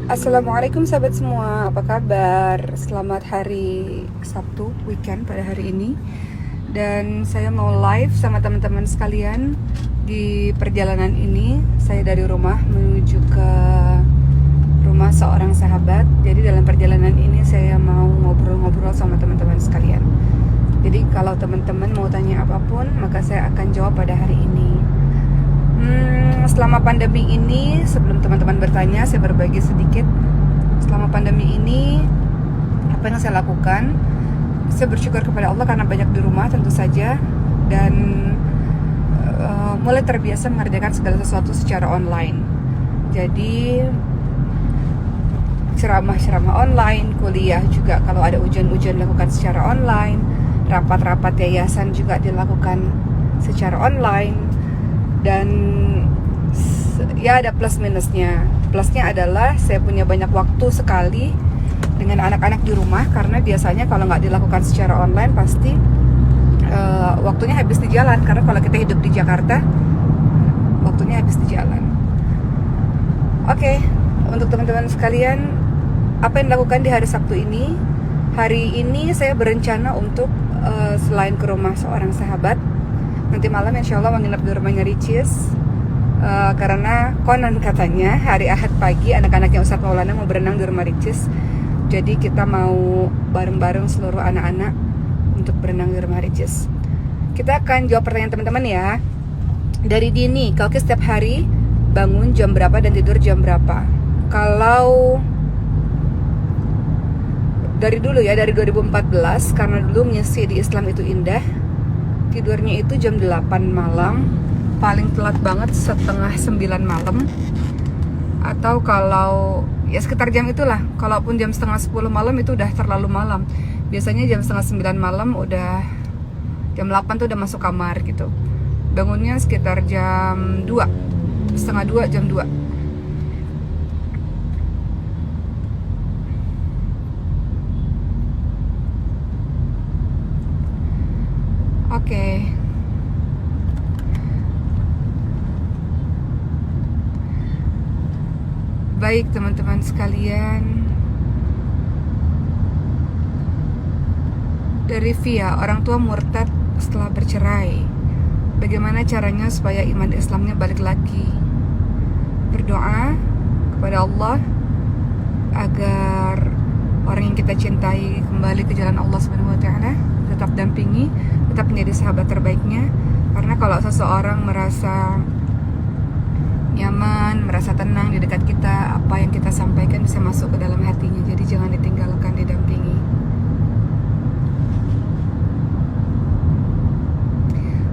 Assalamualaikum sahabat semua, apa kabar? Selamat hari Sabtu, weekend pada hari ini. Dan saya mau live sama teman-teman sekalian di perjalanan ini. Saya dari rumah menuju ke rumah seorang sahabat. Jadi dalam perjalanan ini saya mau ngobrol-ngobrol sama teman-teman sekalian. Jadi kalau teman-teman mau tanya apapun, maka saya akan jawab pada hari ini. Selama pandemi ini, sebelum teman-teman bertanya, saya berbagi sedikit. Selama pandemi ini, apa yang saya lakukan? Saya bersyukur kepada Allah karena banyak di rumah tentu saja. Dan mulai terbiasa mengerjakan segala sesuatu secara online. Jadi ceramah-ceramah online, kuliah juga kalau ada ujian-ujian dilakukan secara online, rapat-rapat yayasan juga dilakukan secara online. Dan ya ada plus minusnya. Plusnya adalah saya punya banyak waktu sekali dengan anak-anak di rumah, karena biasanya kalau nggak dilakukan secara online pasti waktunya habis di jalan. Karena kalau kita hidup di Jakarta, waktunya habis di jalan. Oke, untuk teman-teman sekalian, apa yang dilakukan di hari Sabtu ini? Hari ini saya berencana untuk selain ke rumah seorang sahabat, nanti malam insya Allah menginap di rumahnya Ricis. Karena konon katanya hari Ahad pagi anak-anaknya Ustadz Maulana mau berenang di rumah Ricis. Jadi kita mau bareng-bareng seluruh anak-anak untuk berenang di rumah Ricis. Kita akan jawab pertanyaan teman-teman ya. Dari dini, kalau kita setiap hari bangun jam berapa dan tidur jam berapa? Kalau dari dulu ya, dari 2014, karena dulu ngisi di Islam itu indah, tidurnya itu jam 8 malam, paling telat banget setengah 9 malam. Atau kalau ya sekitar jam itulah. Kalaupun jam setengah 10 malam itu udah terlalu malam. Biasanya jam setengah 9 malam udah, jam 8 tuh udah masuk kamar gitu. Bangunnya sekitar jam 2, setengah 2, jam 2. Oke. Baik teman-teman sekalian. Dari Via, orang tua murtad setelah bercerai. Bagaimana caranya supaya iman Islamnya balik lagi? Berdoa kepada Allah agar orang yang kita cintai kembali ke jalan Allah Subhanahu wa taala, tetap dampingi, tetap menjadi sahabat terbaiknya. Karena kalau seseorang merasa nyaman, merasa tenang di dekat kita, apa yang kita sampaikan bisa masuk ke dalam hatinya. Jadi jangan ditinggalkan, didampingi.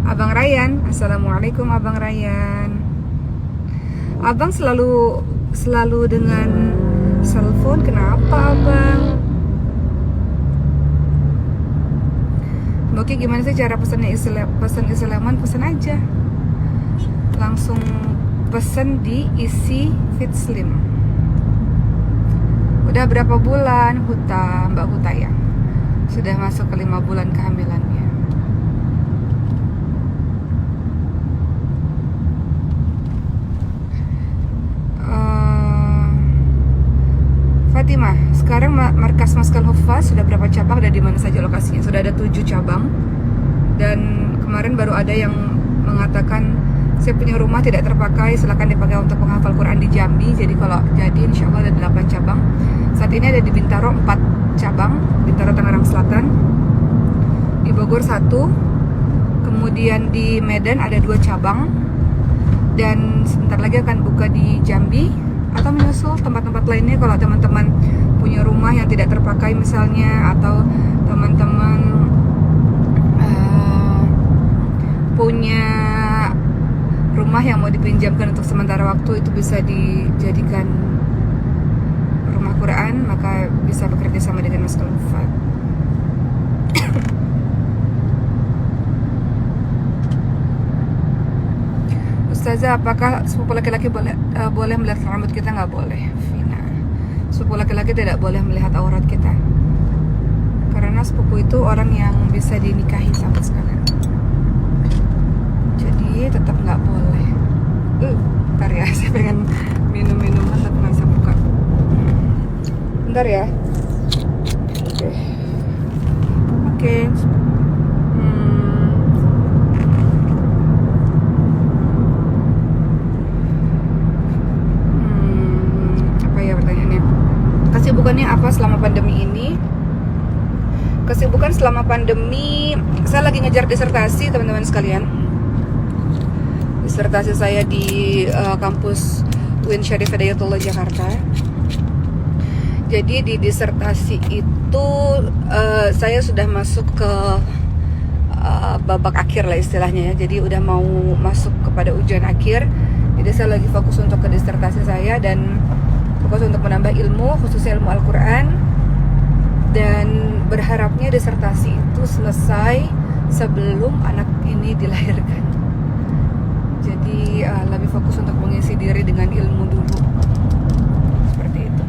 Abang Ryan, Assalamualaikum Abang Ryan. Abang selalu dengan cellphone, kenapa Abang? Oke, gimana sih cara pesan Islaman? Pesan aja, langsung pesan di isi Fit Slim. Udah berapa bulan Mbak Huta ya? Sudah masuk ke 5 bulan kehamilannya. Fatimah, sekarang markas Maskal Huffaz sudah berapa cabang dan di mana saja lokasinya? Sudah ada 7 cabang. Dan kemarin baru ada yang mengatakan, saya punya rumah tidak terpakai, silakan dipakai untuk menghafal Quran di Jambi. Jadi kalau jadi insya Allah ada 8 cabang. Saat ini ada di Bintaro 4 cabang, Bintaro Tangerang Selatan, di Bogor 1, kemudian di Medan ada 2 cabang, dan sebentar lagi akan buka di Jambi atau menyusul tempat-tempat lainnya. Kalau teman-teman punya rumah yang tidak terpakai misalnya, atau teman-teman punya rumah yang mau dipinjamkan untuk sementara waktu, itu bisa dijadikan rumah Quran, maka bisa bekerja sama dengan Maskal Huffaz. Ustazah, apakah sepupu laki-laki boleh melihat rambut kita? Nggak boleh, Vina. Sepupu laki-laki tidak boleh melihat aurat kita, karena sepupu itu orang yang bisa dinikahi sama sekalian. Jadi tetap nggak boleh. Ntar ya, saya pengen minum-minuman tapi nggak bisa buka. sebentar ya. Oke. Oke. Apa ya pertanyaannya? Kesibukannya apa selama pandemi ini? Kesibukan selama pandemi, saya lagi ngejar disertasi teman-teman sekalian. Disertasi saya di kampus UIN Syarif Hidayatullah Jakarta. Jadi di disertasi itu saya sudah masuk ke babak akhir lah istilahnya ya. Jadi udah mau masuk kepada ujian akhir. Jadi saya lagi fokus untuk ke disertasi saya dan fokus untuk menambah ilmu, khususnya ilmu Al-Quran. Dan berharapnya disertasi itu selesai sebelum anak ini dilahirkan. Jadi lebih fokus untuk mengisi diri dengan ilmu dulu. Seperti itu.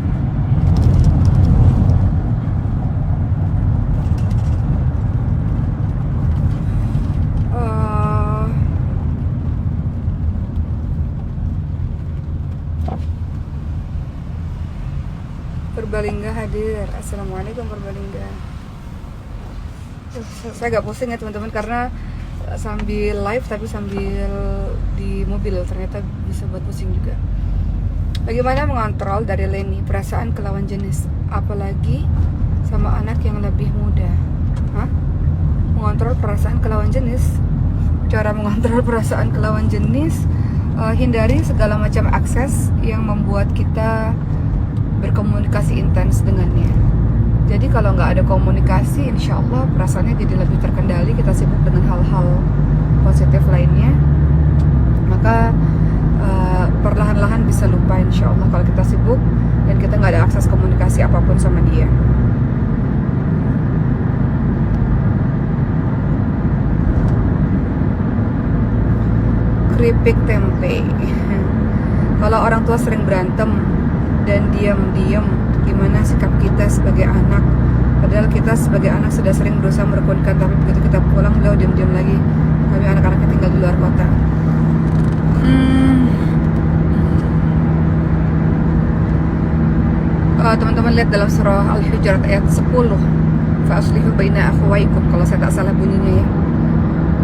Purbalingga hadir. Assalamualaikum Purbalingga. Saya agak pusing ya teman-teman karena sambil live tapi sambil di mobil, ternyata bisa buat pusing juga. Bagaimana mengontrol dari Leni perasaan ke lawan jenis, apalagi sama anak yang lebih muda? Hah? Mengontrol perasaan ke lawan jenis? Cara mengontrol perasaan ke lawan jenis, hindari segala macam akses yang membuat kita berkomunikasi intens dengannya. Jadi kalau nggak ada komunikasi, insya Allah perasaannya jadi lebih terkendali. Kita sibuk dengan hal-hal positif lainnya, maka perlahan-lahan bisa lupa insya Allah kalau kita sibuk dan kita nggak ada akses komunikasi apapun sama dia. Keripik tempe. Kalau orang tua sering berantem dan diam-diam, gimana sikap kita sebagai anak? Padahal kita sebagai anak sudah sering berusaha merukunkan, tapi begitu kita pulang beliau diam-diam lagi. Kami anak-anaknya tinggal di luar kota. Teman-teman lihat dalam surah Al-Hujurat ayat 10, fa'aslihu baina akhawaykum, kalau saya tak salah bunyinya ya.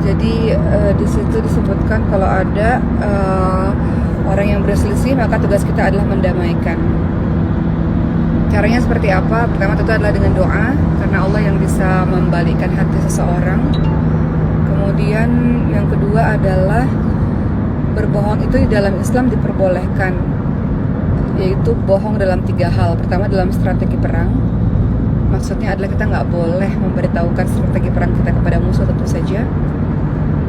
Jadi di situ disebutkan kalau ada orang yang berselisih, maka tugas kita adalah mendamaikan. Caranya seperti apa? Pertama tentu adalah dengan doa, karena Allah yang bisa membalikkan hati seseorang. Kemudian yang kedua adalah berbohong itu di dalam Islam diperbolehkan, yaitu bohong dalam 3 hal. Pertama dalam strategi perang, maksudnya adalah kita nggak boleh memberitahukan strategi perang kita kepada musuh tentu saja.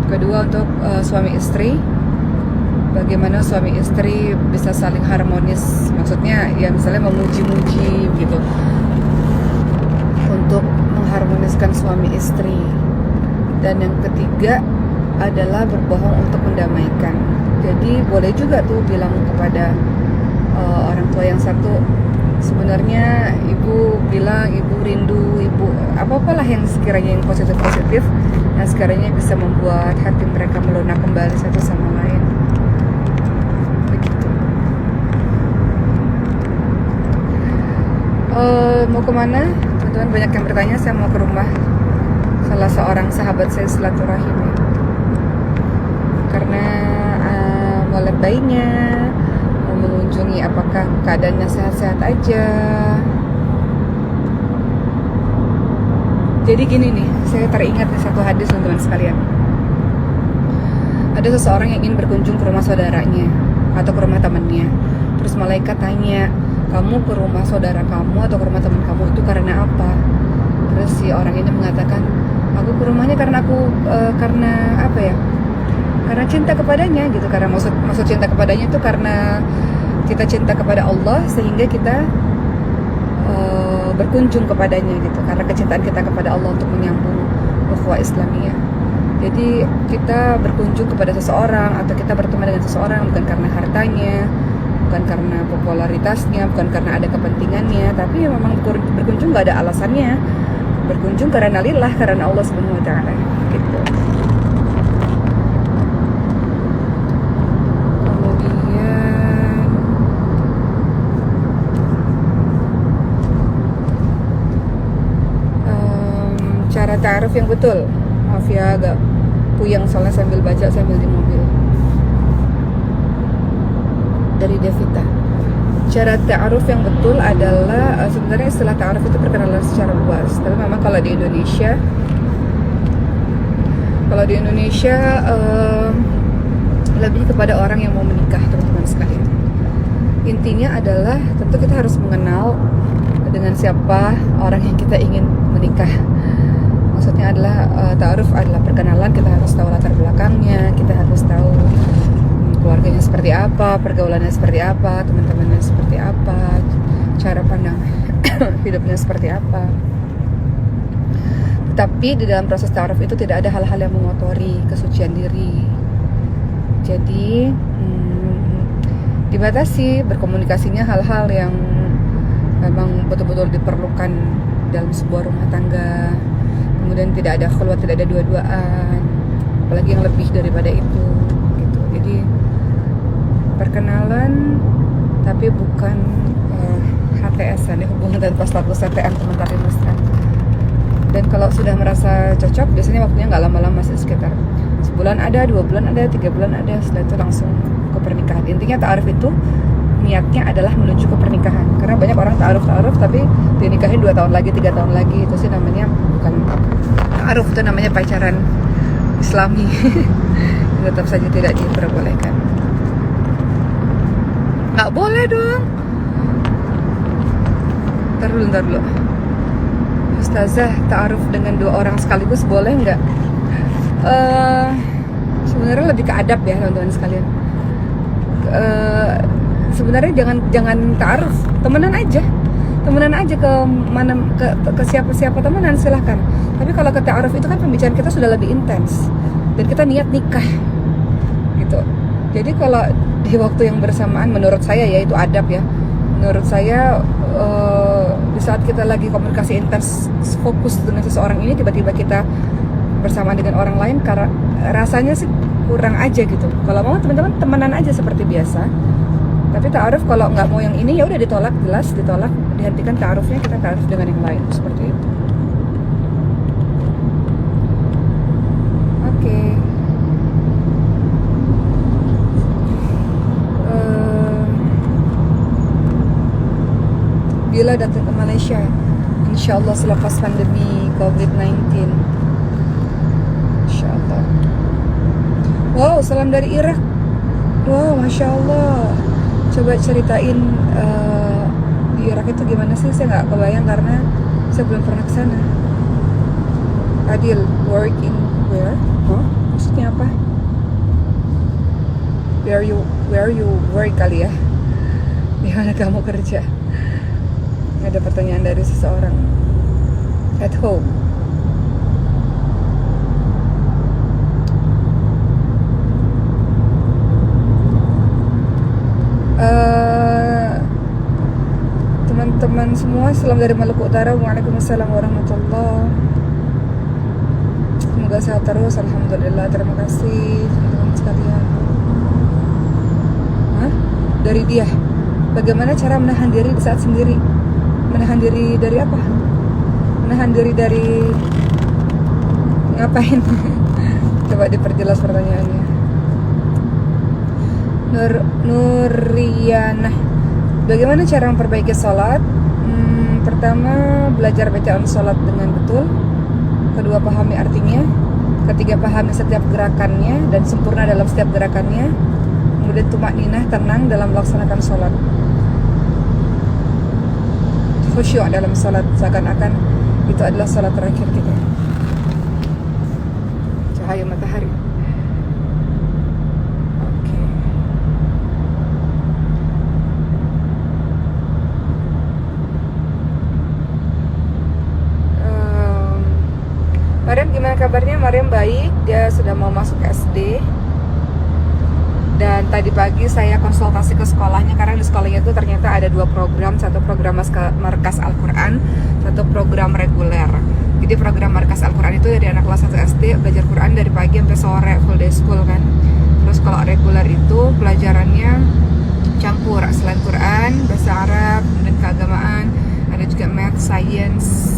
Kedua untuk suami istri, bagaimana suami istri bisa saling harmonis, maksudnya ya misalnya memuji-muji gitu, untuk mengharmoniskan suami istri. Dan yang ketiga adalah berbohong untuk mendamaikan. Jadi boleh juga tuh bilang kepada orang tua yang satu, sebenarnya ibu bilang ibu rindu ibu, apa-apalah yang sekiranya yang positif-positif, yang sekiranya bisa membuat hati mereka melunak kembali satu sama lain. Mau kemana? Teman-teman banyak yang bertanya. Saya mau ke rumah salah seorang sahabat saya silaturahim, karena mau lihat bayinya, mau mengunjungi apakah keadaannya sehat-sehat aja. Jadi gini nih, saya teringat nih satu hadis teman-teman sekalian. Ada seseorang yang ingin berkunjung ke rumah saudaranya atau ke rumah temannya. Terus malaikat tanya, kamu ke rumah saudara kamu atau ke rumah teman kamu itu karena apa? Terus si orang ini mengatakan, aku ke rumahnya karena karena apa ya? Karena cinta kepadanya gitu. Karena maksud cinta kepadanya itu karena kita cinta kepada Allah sehingga kita berkunjung kepadanya gitu. Karena kecintaan kita kepada Allah untuk menyambung ukhuwah Islamiyah. Jadi kita berkunjung kepada seseorang atau kita bertemu dengan seseorang bukan karena hartanya, bukan karena popularitasnya, bukan karena ada kepentingannya, tapi memang berkunjung gak ada alasannya. Berkunjung karena lillah, karena Allah Subhanahu wa taala gitu. Kemudian ta'aruf yang betul. Maaf ya, agak puyeng soalnya sambil baca sambil di mobil. Dari Devita. Cara ta'aruf yang betul adalah sebenarnya istilah ta'aruf itu perkenalan secara luas. Tapi memang kalau di Indonesia lebih kepada orang yang mau menikah, teman-teman sekalian. Intinya adalah tentu kita harus mengenal dengan siapa orang yang kita ingin menikah. Maksudnya adalah ta'aruf adalah perkenalan. Kita harus tahu latar belakangnya, kita harus tahu keluarganya seperti apa, pergaulannya seperti apa, teman-temannya seperti apa, cara pandang hidupnya seperti apa. Tapi di dalam proses ta'aruf itu tidak ada hal-hal yang mengotori kesucian diri. Jadi dibatasi berkomunikasinya hal-hal yang memang betul-betul diperlukan dalam sebuah rumah tangga. Kemudian tidak ada khulwat, tidak ada dua-duaan, apalagi yang lebih daripada itu gitu. Jadi perkenalan tapi bukan HTS-an, hubungan tanpa status TTM, teman-teman mesra. Dan kalau sudah merasa cocok, biasanya waktunya nggak lama-lama sih, sekitar sebulan ada, 2 bulan ada, 3 bulan ada, setelah itu langsung ke pernikahan. Intinya ta'aruf itu niatnya adalah menuju ke pernikahan. Karena banyak orang ta'aruf tapi dinikahin 2 tahun lagi, 3 tahun lagi. Itu sih namanya bukan ta'aruf, itu namanya pacaran Islami. Tetap saja tidak diperbolehkan. Nggak boleh dong. Ntar dulu. Ustazah, ta'aruf dengan 2 orang sekaligus boleh nggak? Sebenarnya lebih ke adab ya, teman-teman sekalian. Sebenarnya jangan ta'aruf, temenan aja ke mana, ke siapa temenan silahkan. Tapi kalau ke ta'aruf itu kan pembicaraan kita sudah lebih intens dan kita niat nikah gitu. Jadi kalau di waktu yang bersamaan, menurut saya ya itu adab ya. Menurut saya di saat kita lagi komunikasi intens fokus dengan seseorang ini, tiba-tiba kita bersamaan dengan orang lain, karena rasanya sih kurang aja gitu. Kalau mau teman-teman temenan aja seperti biasa. Tapi ta'aruf kalau nggak mau yang ini ya udah ditolak, jelas ditolak, dihentikan ta'arufnya, kita ta'aruf dengan yang lain seperti itu. Oke. Bila datang ke Malaysia, insyaallah selepas pandemi COVID-19, insyaallah. Wow, salam dari Irak. Wow, masya Allah. Coba ceritain di Irak itu gimana sih? Saya nggak kebayang karena saya belum pernah ke sana. Adil, work in where? Huh? Maksudnya apa? Where you work kali ya? Di mana kamu kerja? Ada pertanyaan dari seseorang. At home. Teman-teman semua, salam dari Maluku Utara. Waalaikumsalam warahmatullahi. Semoga sehat terus. Alhamdulillah, terima kasih teman-teman sekalian. Dari dia, bagaimana cara menahan diri di saat sendiri? Menahan diri dari apa? Menahan diri dari ngapain? Coba diperjelas pertanyaannya. Nuriana, bagaimana cara memperbaiki sholat? Pertama, belajar bacaan sholat dengan betul. Kedua, pahami artinya. Ketiga, pahami setiap gerakannya dan sempurna dalam setiap gerakannya. Kemudian tumakninah, tenang dalam melaksanakan sholat. Khusyuk dalam sholat, seakan-akan itu adalah sholat terakhir kita. Cahaya matahari. Oke. Mariam gimana kabarnya? Mariam baik, dia sudah mau masuk SD. Dan tadi pagi saya konsultasi ke sekolahnya, karena di sekolahnya itu ternyata ada 2 program, satu program Markas Al-Quran, satu program reguler. Jadi program Markas Al-Quran itu dari anak kelas 1 SD belajar Quran dari pagi sampai sore, full day school kan. Terus kalau reguler itu pelajarannya campur, selain Quran, bahasa Arab, dan keagamaan, ada juga math, science,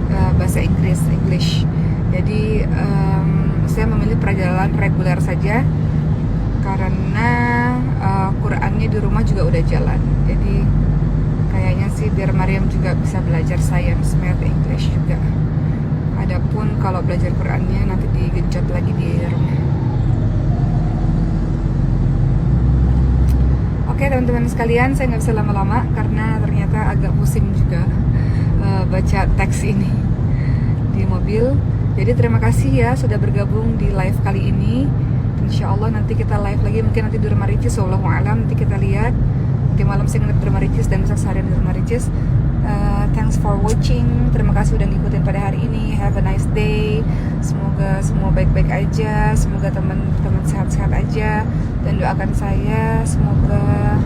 bahasa English. Jadi saya memilih perjalanan reguler saja karena Qurannya di rumah juga udah jalan. Jadi kayaknya sih biar Mariam juga bisa belajar Science, Math, English juga. Adapun kalau belajar Qurannya nanti digenjot lagi di rumah. Oke teman-teman sekalian, saya nggak bisa lama-lama karena ternyata agak pusing juga baca teks ini di mobil. Jadi terima kasih ya sudah bergabung di live kali ini. Insya Allah nanti kita live lagi, mungkin nanti di rumah Ricis, wallahualam, nanti kita lihat. Nanti malam saya nginep di rumah Ricis dan besok seharian di rumah Ricis. Thanks for watching. Terima kasih udah ngikutin pada hari ini. Have a nice day. Semoga semua baik-baik aja. Semoga teman-teman sehat-sehat aja. Dan doakan saya semoga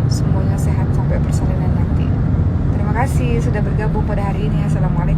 semuanya sehat sampai persalinan nanti. Terima kasih sudah bergabung pada hari ini. Assalamualaikum.